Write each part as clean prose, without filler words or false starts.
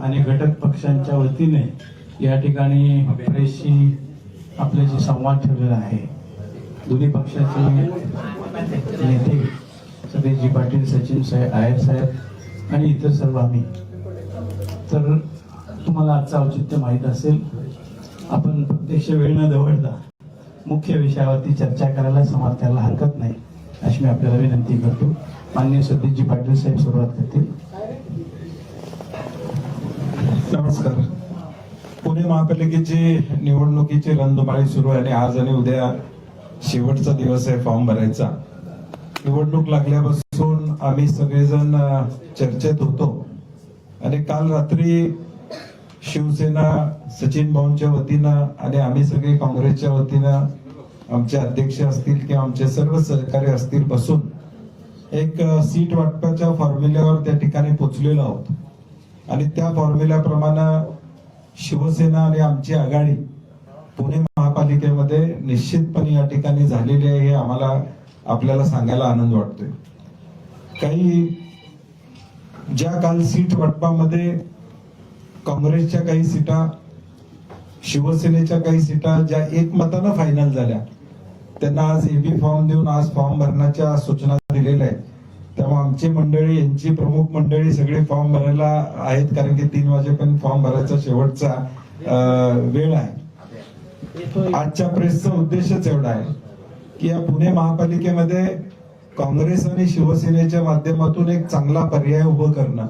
आणि घटक पक्षांच्या वतीने या ठिकाणी प्रेसशी आपले जे संवाद ठेवलेला आहे, दोन्ही पक्षाचे नेते सतीश पाटील, सचिन साहेब, आयर साहेब आणि इतर सर्व आम्ही, तर तुम्हाला आजचं औचित्य माहीत असेल, आपण प्रत्यक्ष वेळ न दवडता मुख्य विषयावरती चर्चा करायला समर्थाला हरकत नाही अशी मी आपल्याला विनंती करतो. माननीय सतीश पाटील साहेब सुरुवात करतील. नमस्कार. पुणे महापालिकेची निवडणुकीची रणधुमाळी सुरू आहे आणि आज आणि उद्या शेवटचा दिवस आहे फॉर्म भरायचा. निवडणूक लागल्यापासून आम्ही सगळेजण चर्चेत होतो आणि काल रात्री शिवसेना सचिन भाऊंच्या वतीनं आणि आम्ही सगळे काँग्रेसच्या वतीनं आमचे अध्यक्ष असतील किंवा आमचे सर्व सहकारी असतील बसून एक सीट वाटपाच्या फॉर्म्युल्यावर त्या ठिकाणी पोहोचलेलो आहोत आणि त्या फॉर्म्युल्याप्रमाणे शिवसेना आणि आमची आघाडी पुणे महापालिकेमध्ये निश्चितपणे या ठिकाणी झालेली आहे हे आम्हाला आपल्याला सांगायला आनंद वाटतोय. काही ज्या काल सीट वाटपामध्ये काँग्रेसच्या काही सीटा, शिवसेनेच्या काही सीटा ज्या एकमतानं फायनल झाल्या त्यांना आज एबी फॉर्म देऊन आज फॉर्म भरण्याच्या सूचना दिलेल्या आहेत. त्यामुळे आमची मंडळी, यांची प्रमुख मंडळी सगळे फॉर्म भरायला आहेत, कारण की 3 वाजेपर्यंत फॉर्म भरायचा शेवटचा वेळ आहे. आजच्या प्रेसचा उद्देशच एवढा आहे की या पुणे महापालिकेमध्ये काँग्रेस आणि शिवसेनेच्या माध्यमातून एक चांगला पर्याय उभं करणं.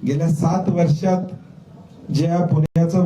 गेल्या 7 वर्षात ज्या पुण्याचं